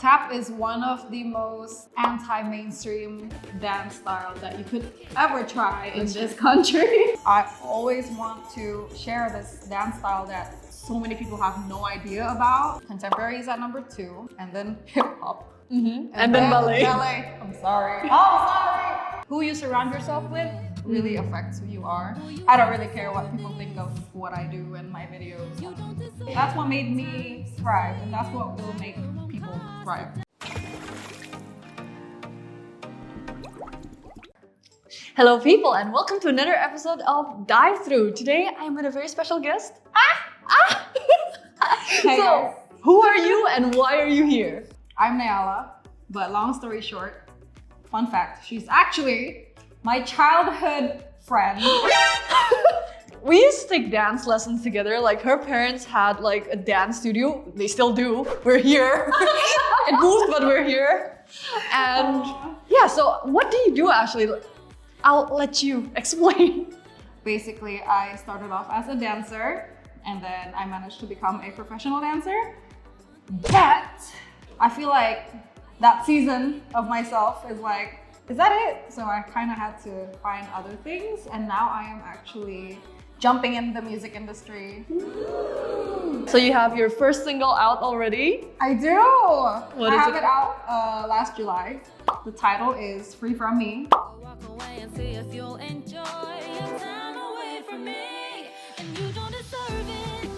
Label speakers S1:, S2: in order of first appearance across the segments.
S1: Tap is one of the most anti-mainstream dance style that you could ever try in this country. I always want to share this dance style that so many people have no idea about. Contemporary is at number 2, and then hip hop.
S2: And then ballet.
S1: Ballet. I'm sorry. Oh, sorry. Who you surround yourself with really affects who you are. I don't really care what people think of what I do in my videos. That's what made me thrive, and that's what will make people thrive.
S2: Hello people and welcome to another episode of Dive Through. Today I am with a very special guest.
S1: Hey
S2: So,
S1: guys.
S2: who are you and why are you here?
S1: I'm Nayala, but long story short, fun fact, she's actually my childhood friend.
S2: We used to take dance lessons together. Like her parents had like a dance studio. They still do. We're here. It moved, but we're here. And yeah, so what do you do actually? I'll let you explain.
S1: Basically, I started off as a dancer, and then I managed to become a professional dancer. But I feel like that season of myself is like, is that it? So I kind of had to find other things, and now I am actually jumping in the music industry.
S2: So you have your first single out already?
S1: I do!
S2: What
S1: I
S2: is
S1: have
S2: it?
S1: it out last July. The title is Free From Me.
S3: Walk away and see if you'll enjoy your time away from me. And you don't deserve it.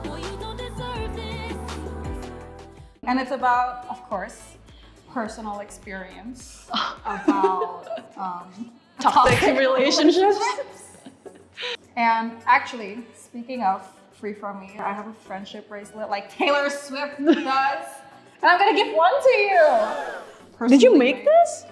S3: Boy, you don't deserve this.
S1: And it's about, of course, personal experience about
S2: Toxic relationships?
S1: And actually, speaking of Free From Me, I have a friendship bracelet like Taylor Swift does. And I'm gonna give one to you.
S2: Did you
S1: Personally
S2: make
S1: made.
S2: this?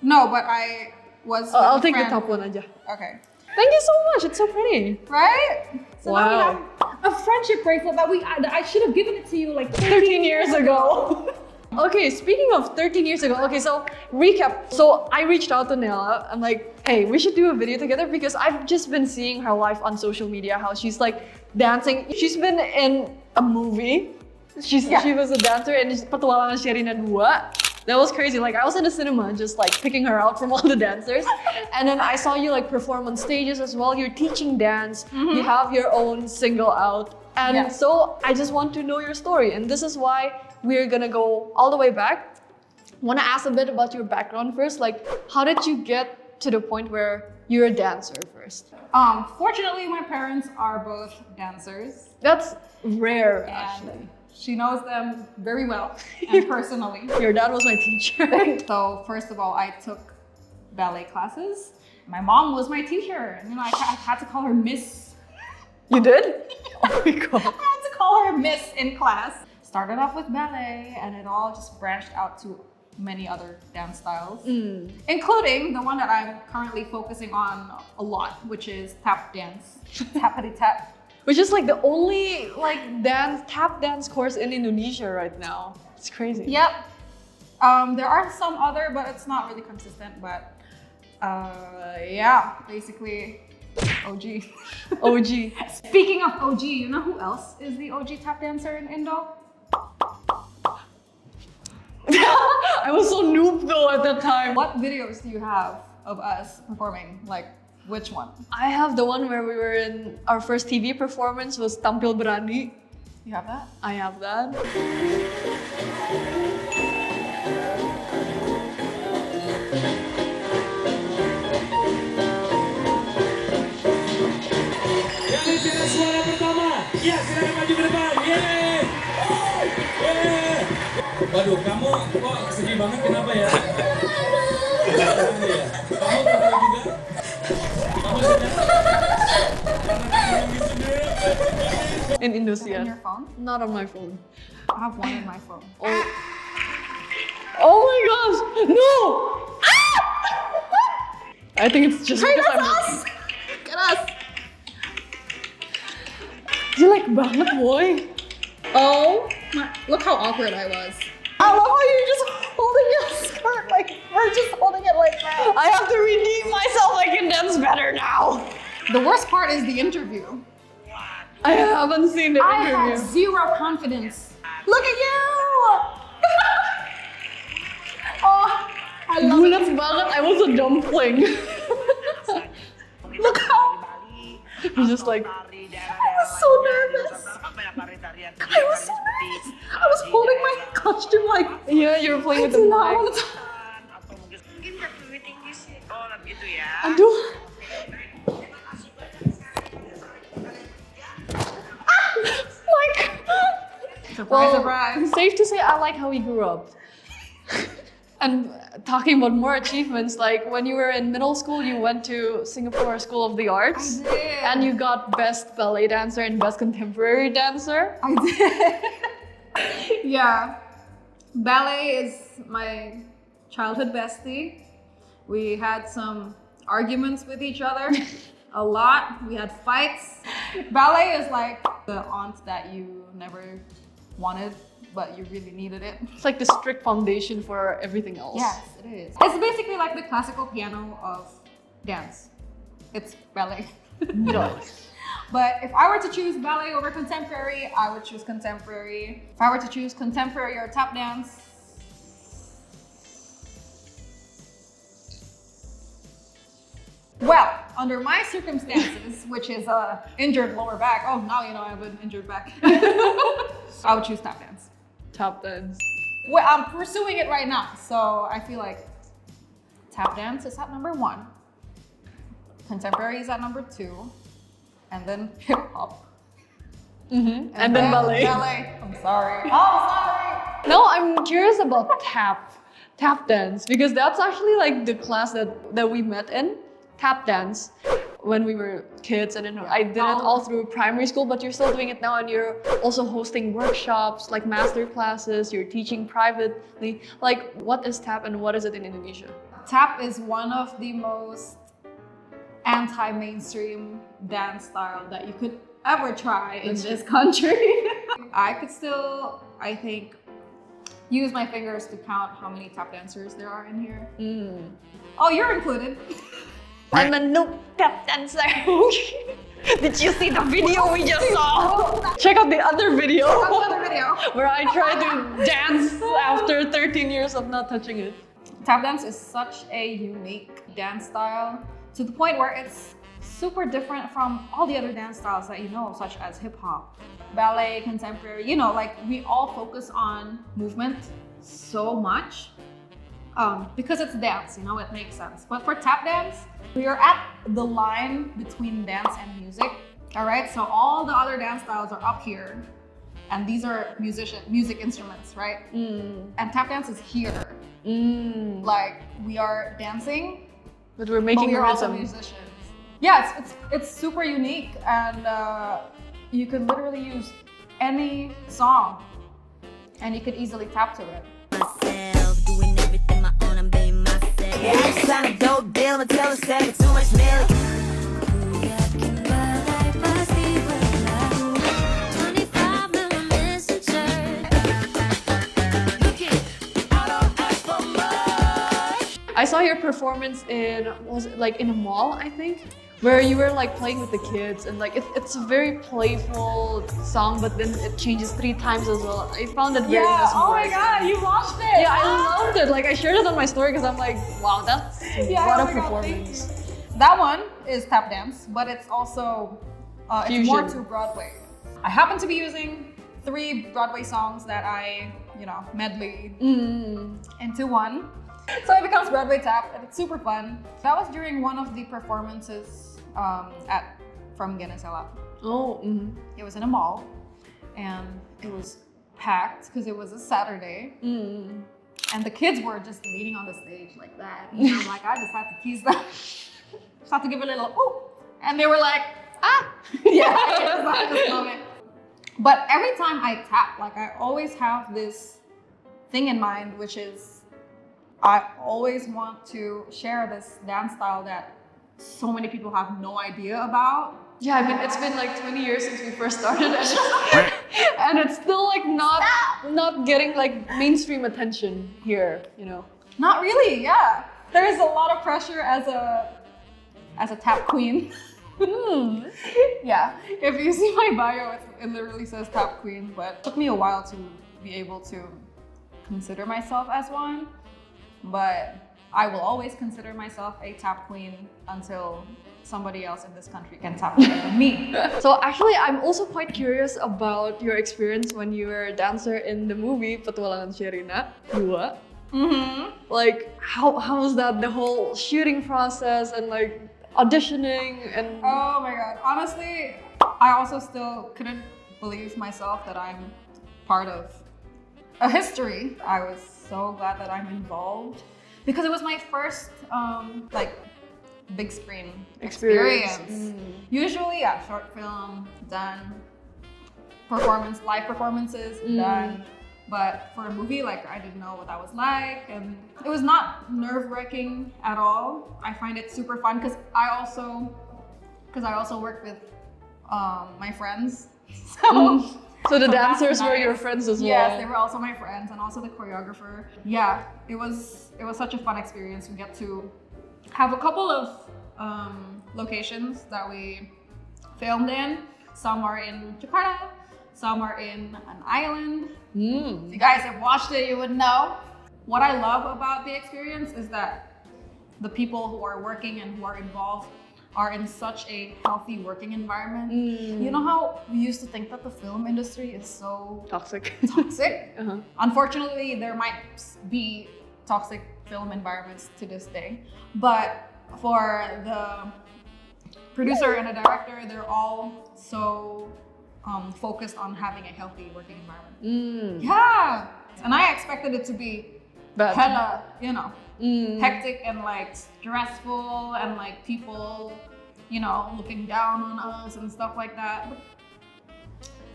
S1: No, but I was with
S2: I'll
S1: a
S2: take the
S1: friend.
S2: top one aja.
S1: Okay.
S2: Thank you so much, it's so pretty.
S1: Right? So now
S2: Wow.
S1: we have a friendship bracelet that I should have given it to you like
S2: 13 years ago. Okay, speaking of 13 years ago, okay, so recap. So I reached out to Nella. I'm like, hey, we should do a video together because I've just been seeing her life on social media, how she's like dancing. She's been in a movie. She was a dancer in Petualangan Sherina 2. That was crazy. Like I was in the cinema just like picking her out from all the dancers. And then I saw you like perform on stages as well. You're teaching dance. You have your own single out. And so I just want to know your story. And this is why we're gonna go all the way back. Wanna ask a bit about your background first. Like how did you get to the point where you're a dancer first?
S1: Fortunately, my parents are both dancers.
S2: That's rare
S1: And
S2: actually.
S1: she knows them very well and personally.
S2: Your dad was my teacher.
S1: So first of all, I took ballet classes. My mom was my teacher. And, I had to call her Miss.
S2: You did? Oh my god.
S1: I had to call her Miss in class. Started off with ballet, and it all just branched out to many other dance styles, including the one that I'm currently focusing on a lot, which is tap dance. Tappity tap.
S2: Which is like the only like tap dance course in Indonesia right now. It's crazy.
S1: Yep. There are some other, but it's not really consistent. But yeah, basically OG.
S2: OG.
S1: Speaking of OG, you know who else is the OG tap dancer in Indo?
S2: I was so noob though at that time.
S1: What videos do you have of us performing? Like, which one?
S2: I have the one where we were in our first TV performance was Tampil Berani.
S1: You have that?
S2: I have that.
S4: Yang diberikan suara pertama, ya silakan maju ke depan. Yeay. Yeay. Waduh, kamu kok sedih banget kenapa ya? Kamu kenapa juga? Kamu sedih?
S2: In
S1: In
S2: Indosiar.
S1: your phone?
S2: Not on my phone.
S1: I have one in my phone.
S2: Oh. Oh my gosh! No! Ah! I think it's just because I'm.
S1: us! Look at us!
S2: Jelek banget, boy.
S1: Oh, look how awkward I was. I love how you're just holding your skirt like we're just holding it like that.
S2: I have to redeem myself. I can dance better now.
S1: The worst part is the interview.
S2: I haven't seen the
S1: I
S2: interview.
S1: had zero confidence. Look at you!
S2: I was a dumpling.
S1: Look how
S2: He's just like,
S1: I was so nervous. I was so nervous. I was holding my costume like
S2: yeah, you're playing with the
S1: I did not
S2: mic.
S1: want to.
S2: Aduh. Like,
S1: Surprise, surprise.
S2: safe to say, I like how we grew up. And talking about more achievements, like when you were in middle school, you went to Singapore School of the Arts.
S1: I did.
S2: And you got Best Ballet Dancer and Best Contemporary Dancer.
S1: I did. Yeah. Ballet is my childhood bestie. We had some arguments with each other. A lot. We had fights. Ballet is like the aunt that you never wanted, but you really needed it.
S2: It's like the strict foundation for everything else.
S1: Yes, it is. It's basically like the classical piano of dance. It's ballet.
S2: Yes.
S1: But if I were to choose ballet over contemporary, I would choose contemporary. If I were to choose contemporary or tap dance, well, under my circumstances, which is a injured lower back, oh, now you know I have an injured back, I would choose tap dance.
S2: Tap dance.
S1: Well, I'm pursuing it right now, so I feel like tap dance is at number 1, contemporary is at number 2, and then hip hop.
S2: And then ballet.
S1: Ballet. I'm sorry. I'm sorry.
S2: No, I'm curious about tap dance, because that's actually like the class that we met in, tap dance, when we were kids. And then I did it all through primary school, but you're still doing it now, and you're also hosting workshops, like master classes, you're teaching privately. Like, what is tap and what is it in Indonesia?
S1: Tap is one of the most anti-mainstream dance style that you could ever try in this country. I could still, I think, use my fingers to count how many tap dancers there are in here. Oh, you're included.
S2: I'm a noob tap dancer. Did you see the video we just saw? Check out the other video.
S1: Another video.
S2: Where I tried to dance after 13 years of not touching it.
S1: Tap dance is such a unique dance style to the point where it's super different from all the other dance styles that you know, such as hip hop, ballet, contemporary. You know, like we all focus on movement so much because it's dance, you know, it makes sense. But for tap dance, we are at the line between dance and music. All right, so all the other dance styles are up here, and these are music instruments, right? And tap dance is here. Like we are dancing,
S2: But we're
S1: but
S2: making
S1: we are also
S2: rhythm.
S1: musicians. Yeah, it's super unique, and you could literally use any song, and you could easily tap to it.
S3: Myself, doing everything my own, I'm being myself. Yeah, I just signed a dope deal and tell us that too much milk. 25 little messenger. Look it, I don't ask for much.
S2: I saw your performance in, was it like in a mall, I think? Where you were like playing with the kids, and like it's a very playful song, but then it changes 3 times as well. I found it very
S1: Oh my
S2: mesmerizing.
S1: god, you watched it!
S2: Yeah, I loved it. Like I shared it on my story because I'm like, wow, that's
S1: Yeah,
S2: what
S1: oh
S2: a
S1: my God,
S2: performance.
S1: thank you. That one is tap dance, but it's also it's more
S2: Fusion.
S1: to Broadway. I happen to be using 3 Broadway songs that I, medley into one. So it becomes Broadway tap, and it's super fun. That was during one of the performances from Genesela.
S2: Oh,
S1: It was in a mall, and it was packed because it was a Saturday. And the kids were just leaning on the stage like that. And I'm like, I just had to tease them. Just had to give a little ooh. And they were like, ah. Yeah, I just love it. But every time I tap, like I always have this thing in mind, which is I always want to share this dance style that so many people have no idea about.
S2: yeah. I mean, it's been like 20 years since we first started, and it's still like not getting like mainstream attention here.
S1: Not really, yeah. There is a lot of pressure as a tap queen. Yeah, if you see my bio, it literally says tap queen, but it took me a while to be able to consider myself as one. But I will always consider myself a tap queen until somebody else in this country can tap better than me.
S2: So actually, I'm also quite curious about your experience when you were a dancer in the movie Petualangan Sherina 2. Like, how was that? The whole shooting process and like auditioning and.
S1: Oh my god. Honestly, I also still couldn't believe myself that I'm part of a history. I was so glad that I'm involved because it was my first like big screen experience. Usually, yeah, short film done, live performances done. But for a movie, like I didn't know what that was like, and it was not nerve-wracking at all. I find it super fun because I also worked with my friends.
S2: So the
S1: So that's
S2: dancers were
S1: nice.
S2: your friends as well.
S1: Yes, they were also my friends and also the choreographer. Yeah, it was such a fun experience. We get to have a couple of locations that we filmed in. Some are in Jakarta, some are in an island. If you guys have watched it, you would know. What I love about the experience is that the people who are working and who are involved are in such a healthy working environment. You know how we used to think that the film industry is so
S2: Toxic.
S1: toxic? Unfortunately, there might be toxic film environments to this day. But for the producer and the director, they're all so focused on having a healthy working environment. Yeah. And I expected it to be
S2: Bad.
S1: hella, hectic and like stressful and like people, looking down on us and stuff like that. But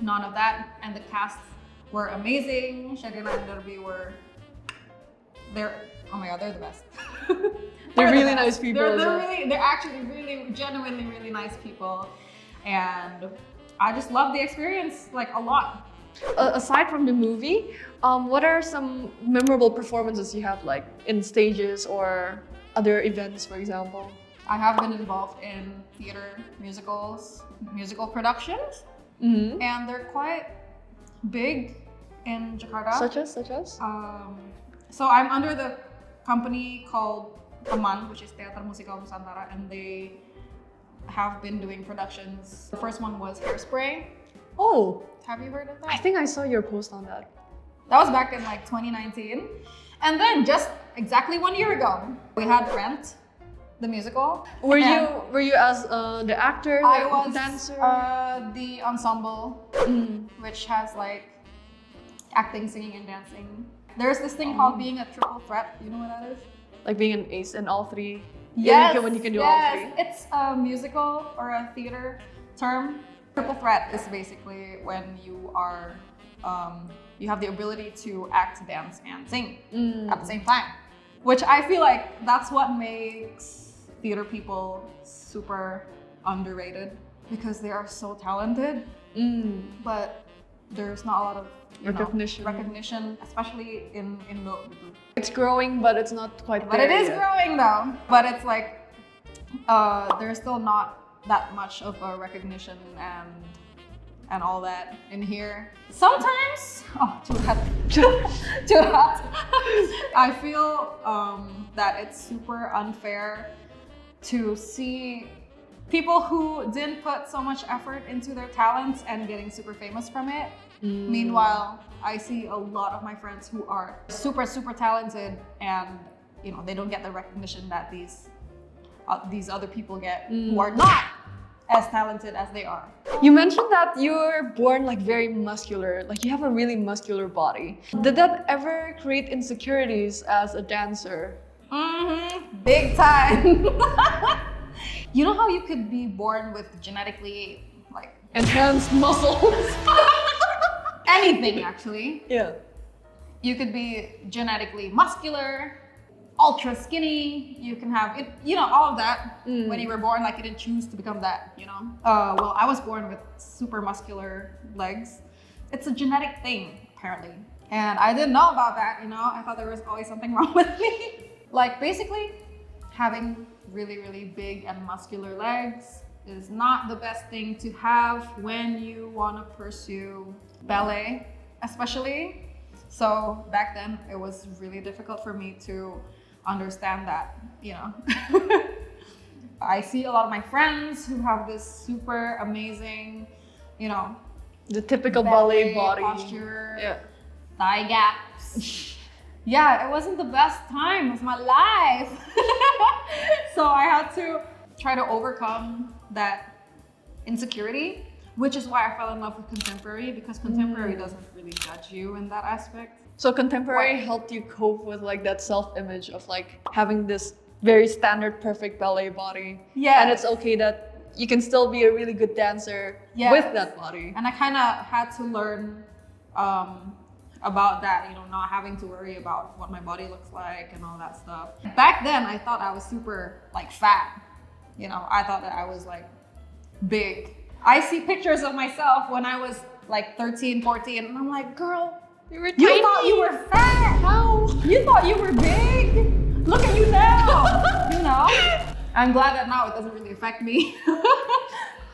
S1: none of that. And the cast were amazing. Sherina and Derby oh my god, they're the best.
S2: They're
S1: the
S2: really
S1: best.
S2: nice people as well.
S1: They're actually really, genuinely really nice people. And I just love the experience like a lot.
S2: Aside from the movie, what are some memorable performances you have, like in stages or other events, for example?
S1: I have been involved in theater musicals, musical productions,
S2: Mm-hmm.
S1: and they're quite big in Jakarta.
S2: Such as?
S1: So I'm under the company called Teman, which is Teater Musikal Nusantara, and they have been doing productions. The first one was Hairspray.
S2: Oh,
S1: Have you heard of that?
S2: I think I saw your post on that.
S1: That was back in like 2019. And then just exactly 1 year ago, we had Rent, the musical.
S2: Were
S1: And
S2: you as the actor,
S1: I
S2: the
S1: was
S2: dancer?
S1: the ensemble, which has like acting, singing, and dancing. There's this thing called being a triple threat. You know what that is?
S2: Like being an ace in all three.
S1: Yes,
S2: when you can do all three.
S1: It's a musical or a theater term. Triple threat is basically when you are, you have the ability to act, dance, and sing at the same time. Which I feel like that's what makes theater people super underrated because they are so talented, but there's not a lot of recognition, especially in Indo.
S2: It's growing, but it's not quite
S1: But
S2: there
S1: it is
S2: yet.
S1: growing though. But it's like there's still not that much of a recognition and all that in here. Sometimes, too hot. Too hot. I feel that it's super unfair to see people who didn't put so much effort into their talents and getting super famous from it. Meanwhile, I see a lot of my friends who are super, super talented and they don't get the recognition that these other people get who are not as talented as they are.
S2: You mentioned that you're born like very muscular, like you have a really muscular body. Did that ever create insecurities as a dancer?
S1: Big time. You know how you could be born with genetically like
S2: Enhanced muscles.
S1: anything actually.
S2: Yeah.
S1: You could be genetically muscular, ultra skinny. You can have it, all of that when you were born. Like you didn't choose to become that, Well, I was born with super muscular legs. It's a genetic thing, apparently. And I didn't know about that, I thought there was always something wrong with me. Like basically, having really, really big and muscular legs is not the best thing to have when you want to pursue ballet, especially. So back then, it was really difficult for me to understand that, I see a lot of my friends who have this super amazing,
S2: The typical ballet body.
S1: posture,
S2: Yeah.
S1: thigh gaps. Yeah, it wasn't the best time of my life. So I had to try to overcome that insecurity, which is why I fell in love with contemporary, because contemporary doesn't really judge you in that aspect.
S2: So contemporary
S1: What?
S2: helped you cope with like that self-image of like having this very standard perfect ballet body.
S1: Yes.
S2: And it's okay that you can still be a really good dancer
S1: Yes.
S2: with that body.
S1: And I kind of had to learn about that, not having to worry about what my body looks like and all that stuff. Back then, I thought I was super like fat. I thought that I was like big. I see pictures of myself when I was like 13, 14, and I'm like, girl,
S2: You were
S1: you thought you were fat.
S2: How?
S1: You thought you were big. Look at you now. I'm glad that now it doesn't really affect me.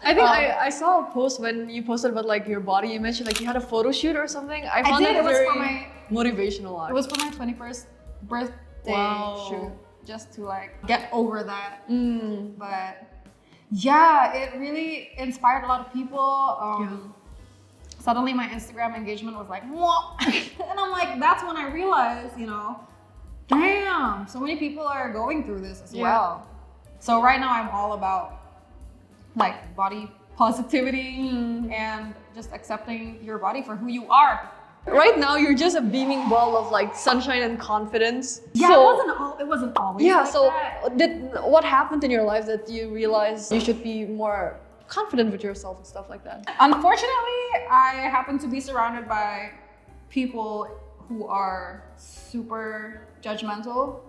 S2: I think I saw a post when you posted about like your body image, like you had a photo shoot or something. I found
S1: did.
S2: that
S1: It was
S2: very
S1: for my-
S2: motivational.
S1: It was for my 21st birthday
S2: Wow.
S1: shoot, just to like get over that.
S2: Mm.
S1: But yeah, it really inspired a lot of people. Suddenly my Instagram engagement was like, "Mwah." And I'm like, that's when I realized, damn, so many people are going through this as
S2: Yeah.
S1: well. So right now I'm all about like body positivity and just accepting your body for who you are.
S2: Right now, you're just a beaming ball of like sunshine and confidence.
S1: Yeah,
S2: So-
S1: it wasn't always
S2: Yeah,
S1: like
S2: so
S1: that.
S2: what happened in your life that you realized you should be more confident with yourself and stuff like that?
S1: Unfortunately, I happen to be surrounded by people who are super judgmental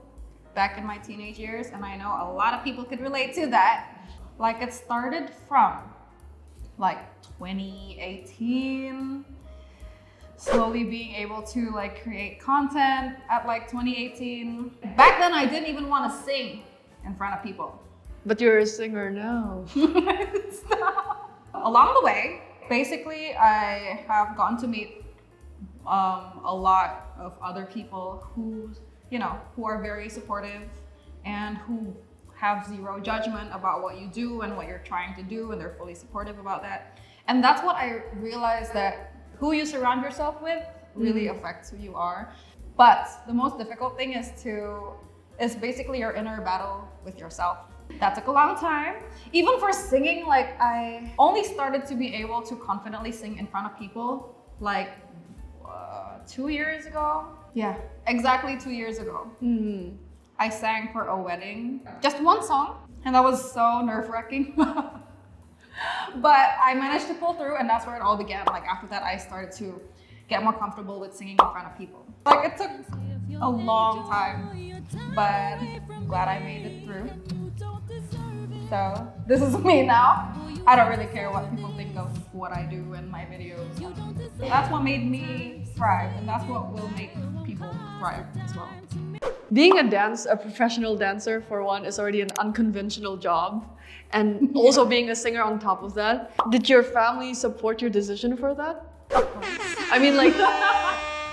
S1: back in my teenage years, and I know a lot of people could relate to that. Like it started from like 2018, slowly being able to like create content at like 2018. Back then I didn't even want to sing in front of people.
S2: But you're a singer now.
S1: Along the way, basically, I have gotten to meet a lot of other people who are very supportive and who have zero judgment about what you do and what you're trying to do, and they're fully supportive about that. And that's what I realized, that who you surround yourself with really affects who you are. But the most difficult thing is basically your inner battle with yourself. That took a long time. Even for singing, like I only started to be able to confidently sing in front of people like 2 years ago. Yeah, exactly 2 years ago. I sang for a wedding, just one song, and that was so nerve-wracking. But I managed to pull through, and that's where it all began. Like after that, I started to get more comfortable with singing in front of people. Like it took a long time, but I'm glad I made it through. So this is me now. I don't really care what people think of what I do in my videos. That's what made me thrive, and that's what will make people thrive as well.
S2: Being a professional dancer for one is already an unconventional job. And also being a singer on top of that. Did your family support your decision for that? I mean, like,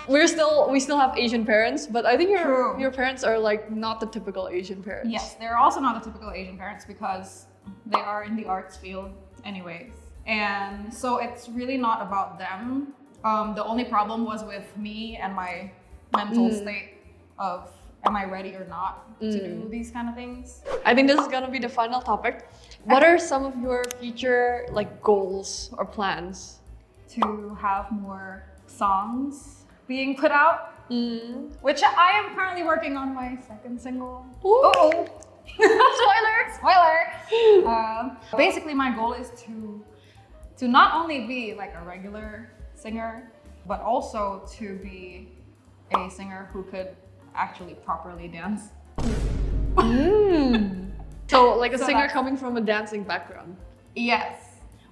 S2: we still have Asian parents, but I think
S1: True.
S2: your parents are like not the typical Asian parents.
S1: Yes, they're also not the typical Asian parents because they are in the arts field anyways. And so it's really not about them. The only problem was with me and my mental state of am I ready or not to do these kind of things.
S2: I think this is gonna be the final topic. What are some of your future like goals or plans?
S1: To have more songs being put out, which I am currently working on my second single.
S2: Ooh.
S1: Spoiler! Basically, my goal is to not only be like a regular singer, but also to be a singer who could actually properly dance.
S2: So like a
S1: So
S2: singer
S1: that's-
S2: coming from a dancing background.
S1: Yes.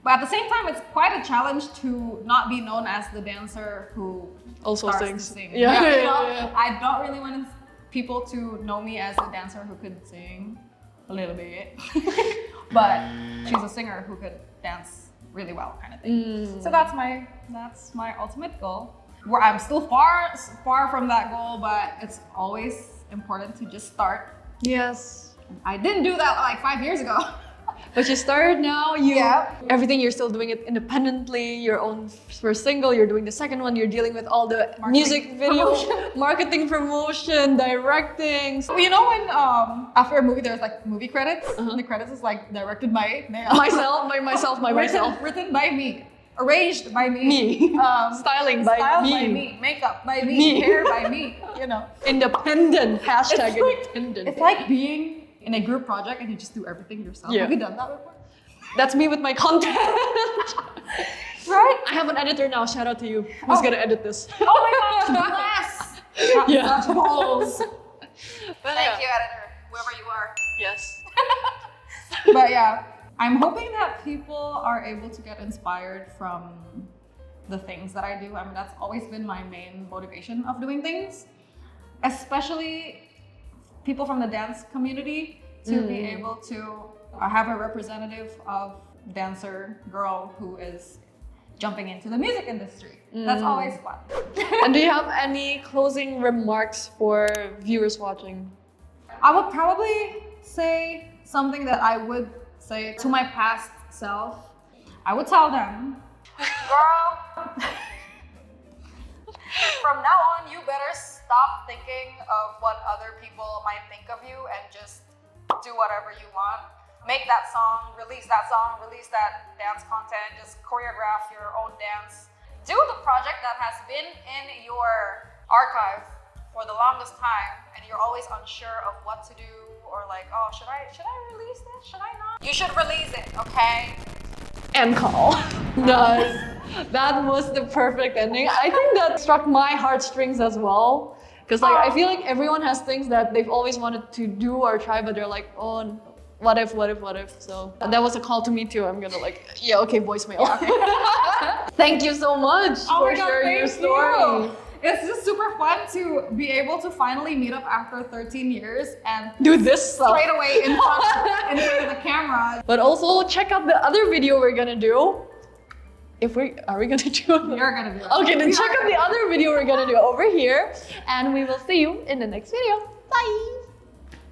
S1: But at the same time, it's quite a challenge to not be known as the dancer who
S2: Also
S1: starts
S2: sings.
S1: to sing.
S2: Yeah,
S1: you
S2: yeah,
S1: know?
S2: yeah.
S1: I don't really want people to know me as a dancer who could sing a little bit, but she's a singer who could dance really well, kind of thing. So that's my ultimate goal. where I'm still far from that goal, but it's always important to just start.
S2: Yes.
S1: I didn't do that like 5 years ago.
S2: But you started now,
S1: Yeah.
S2: everything, you're still doing it independently, your own first single, you're doing the second one, you're dealing with all the music video, marketing, promotion, directing.
S1: You know when after a movie there's like movie credits? And the credits is like directed by
S2: myself,
S1: written by me, arranged by me,
S2: me, styling by
S1: styled
S2: me,
S1: by me, makeup by me,
S2: Me.
S1: hair by me, you know.
S2: independent, hashtag
S1: It's like-
S2: independent.
S1: It's like being in a group project and you just do everything yourself.
S2: Yeah.
S1: Have you done that before?
S2: That's me with my content.
S1: Right?
S2: I have an editor now, shout out to you. Who's
S1: Oh.
S2: gonna edit this?
S1: Oh my gosh, bless! Got
S2: Yeah.
S1: such balls.
S2: But
S1: Thank you, editor, whoever you are.
S2: Yes.
S1: But yeah, I'm hoping that people are able to get inspired from the things that I do. I mean, that's always been my main motivation of doing things, especially people from the dance community, to be able to have a representative of dancer girl who is jumping into the music industry. That's always fun.
S2: And do you have any closing remarks for viewers watching?
S1: I would probably say something that I would say to my past self. I would tell them, girl, from now on, you better stop thinking of what other people might think of you and just do whatever you want. Make that song, release that dance content, just choreograph your own dance. Do the project that has been in your archive for the longest time and you're always unsure of what to do or like, oh, should I release this? Should I not? You should release it, okay?
S2: And call. Nice. That was the perfect ending. I think that struck my heartstrings as well. Because like I feel like everyone has things that they've always wanted to do or try, but they're like, oh, what if? So that was a call to me too. I'm gonna like, yeah, okay, voicemail. Thank you so much for sharing your story.
S1: It's just super fun to be able to finally meet up after 13 years and
S2: Do this stuff.
S1: straight away in front of the camera.
S2: But also check out the other video we're gonna do. Are we gonna do it?
S1: We're gonna do it.
S2: Okay, then
S1: We
S2: check
S1: are
S2: out the
S1: gonna
S2: other video we're gonna do over here, and we will see you in the next video. Bye.